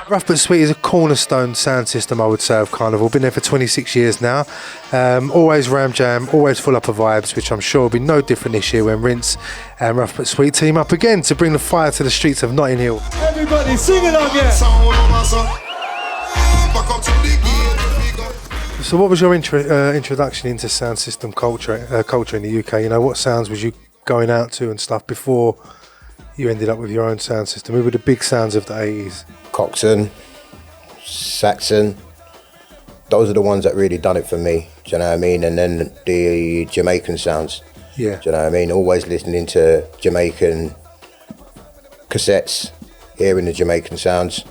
Rough But Sweet is a cornerstone sound system, I would say, of Carnival. Been there for 26 years now. Always ram jam, always full up of vibes, which I'm sure will be no different this year when Rinse and Rough But Sweet team up again to bring the fire to the streets of Notting Hill. Everybody sing along, yeah. So what was your introduction into sound system culture in the UK? You know, what sounds was you going out to and stuff before you ended up with your own sound system? Who were the big sounds of the 80s? Coxsone, Saxon, those are the ones that really done it for me, do you know what I mean? And then the Jamaican sounds, yeah. Do you know what I mean? Always listening to Jamaican cassettes, hearing the Jamaican sounds.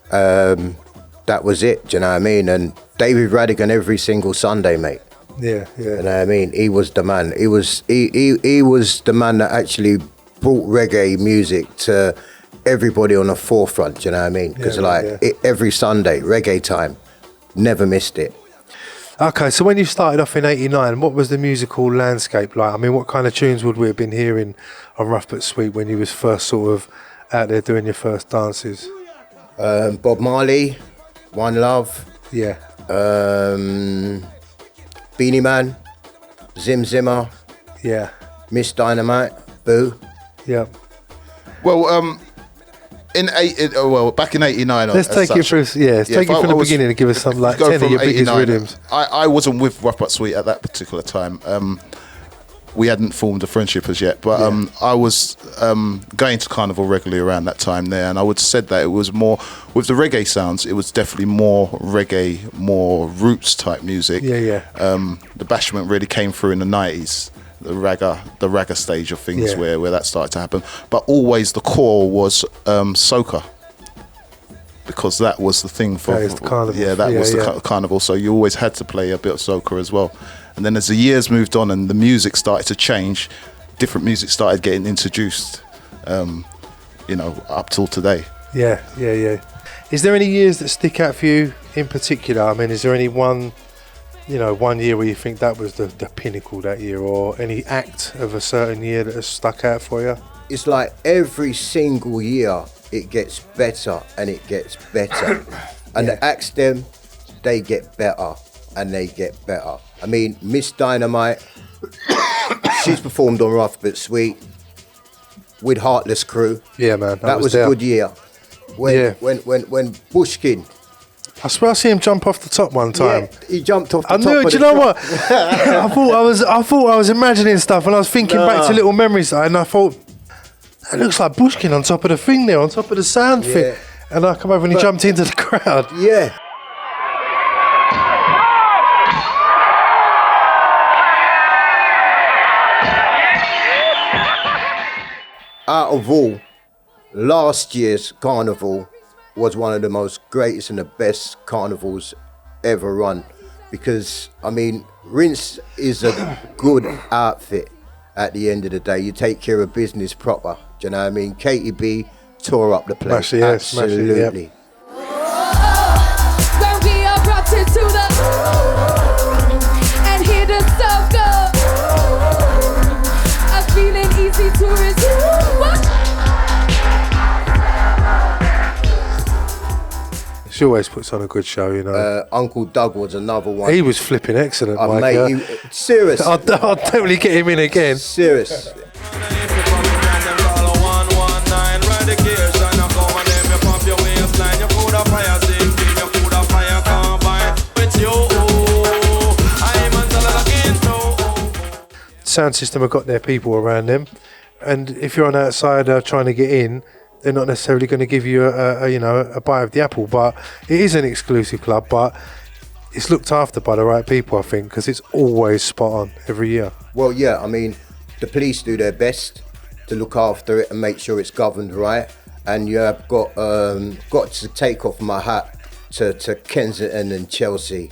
That was it, do you know what I mean? And David Radigan every single Sunday, mate. Yeah. You know what I mean? He was the man. He was the man that actually brought reggae music to everybody on the forefront, you know what I mean? Because every Sunday, reggae time, never missed it. Okay, so when you started off in 89, what was the musical landscape like? I mean, what kind of tunes would we have been hearing on Rough But Sweet when you was first sort of out there doing your first dances? Bob Marley, One Love. Yeah. Beanie Man, Zim Zimmer. Yeah. Miss Dynamite, Boo. Yeah. Well, back in '89. Let's take you through. Yeah, take you from the beginning and give us some like 10 of your biggest rhythms. I wasn't with Rough But Sweet at that particular time. We hadn't formed a friendship as yet, but I was going to Carnival regularly around that time there, and I would have said that it was more with the reggae sounds. It was definitely more reggae, more roots type music. Yeah. The bashment really came through in the '90s. The ragga stage of things where that started to happen, but always the core was soca, because that was the thing for the carnival. The carnival. So you always had to play a bit of soca as well. And then as the years moved on and the music started to change, different music started getting introduced, up till today. Yeah. Is there any years that stick out for you in particular? I mean, is there any one year where you think that was the pinnacle that year, or any act of a certain year that has stuck out for you? It's like every single year it gets better and it gets better. And the acts them, they get better and they get better. I mean, Miss Dynamite, she's performed on Rough But Sweet with Heartless Crew. Yeah, man. That was a good year. When Bushkin, I swear I see him jump off the top one time. Yeah, he jumped off the top. I knew it. Do you know what? I thought I was imagining stuff, and I was thinking back to little memories, and I thought that looks like Bushkin on top of the thing there, on top of the sound thing. And I come over and he jumped into the crowd. Yeah. Out of all, last year's carnival was one of the most greatest and the best carnivals ever run, because I mean, Rinse is a good outfit at the end of the day. You take care of business proper, do you know what I mean? Katie B tore up the place. Absolutely. When we erupted to the and hear the stuff go, I'm feeling easy to resist. What? She always puts on a good show, you know. Uncle Doug was another one. He was flipping excellent, Mike. Mate, serious. I'll definitely get him in again. Serious. Sound system have got their people around them, and if you're an outsider trying to get in, they're not necessarily going to give you a bite of the apple. But it is an exclusive club, but it's looked after by the right people, I think, because it's always spot on every year. Well, yeah, I mean, the police do their best to look after it and make sure it's governed right. And you have got to take off my hat to Kensington and Chelsea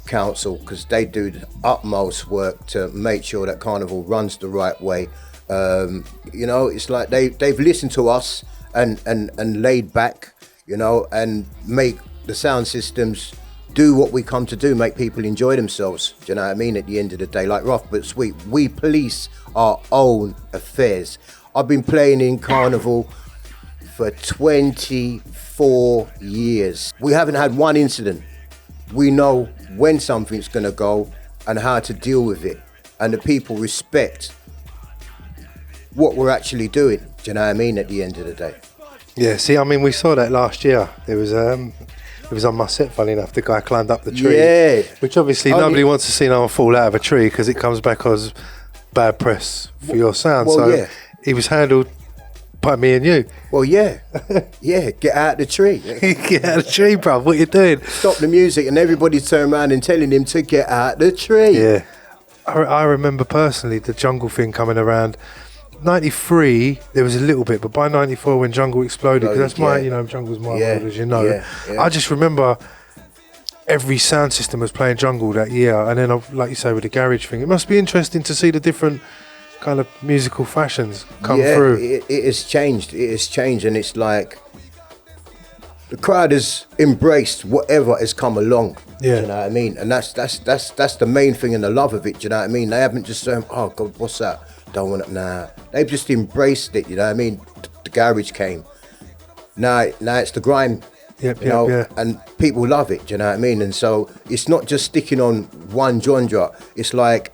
Council, because they do the utmost work to make sure that Carnival runs the right way. It's like they've listened to us and laid back, and make the sound systems do what we come to do, make people enjoy themselves. Do you know what I mean? At the end of the day, like Rough But Sweet, we police our own affairs. I've been playing in Carnival for 24 years. We haven't had one incident. We know when something's going to go and how to deal with it. And the people respect what we're actually doing. Do you know what I mean, at the end of the day? Yeah, see, I mean, we saw that last year. It was on my set, funny enough. The guy climbed up the tree. Yeah. Which obviously nobody wants to see no one fall out of a tree because it comes back as bad press for your sound. Well, so yeah. he was handled by me and you. Well, yeah. Yeah, get out the tree. Get out of the tree, bruv. What you doing? Stop the music and everybody turn around and telling him to get out the tree. Yeah. I remember personally the jungle thing coming around. 93, there was a little bit, but by 94 when jungle exploded, because that's my, jungle's my world, as you know. Yeah. I just remember every sound system was playing jungle that year, and then, like you say, with the garage thing, it must be interesting to see the different kind of musical fashions come through. It has changed. It has changed, and it's like the crowd has embraced whatever has come along. Yeah. Do you know what I mean? And that's the main thing and the love of it. Do you know what I mean? They haven't just said, "Oh God, what's that? Don't want it." Nah, they've just embraced it. You know what I mean? The garage came. Now it's the grime. Yep, and people love it. Do you know what I mean? And so it's not just sticking on one genre. It's like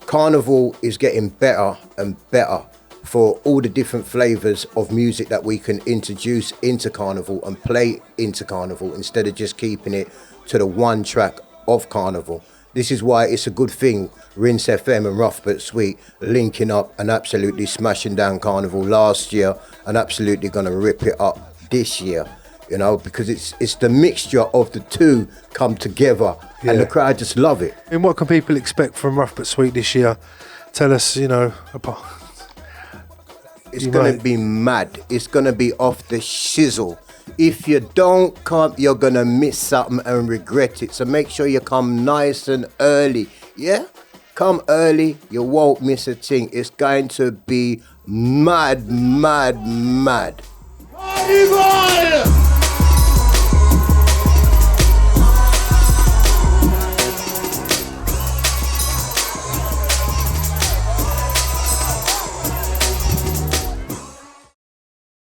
Carnival is getting better and better for all the different flavours of music that we can introduce into Carnival and play into Carnival instead of just keeping it to the one track of Carnival. This is why it's a good thing Rinse FM and Rough But Sweet linking up and absolutely smashing down Carnival last year and absolutely going to rip it up this year. Because it's the mixture of the two come together and the crowd just love it. And what can people expect from Rough But Sweet this year? Tell us, apart. It's going to be mad. It's going to be off the shizzle. If you don't come, you're going to miss something and regret it. So make sure you come nice and early. Yeah? Come early, you won't miss a thing. It's going to be mad, mad, mad. Carnival!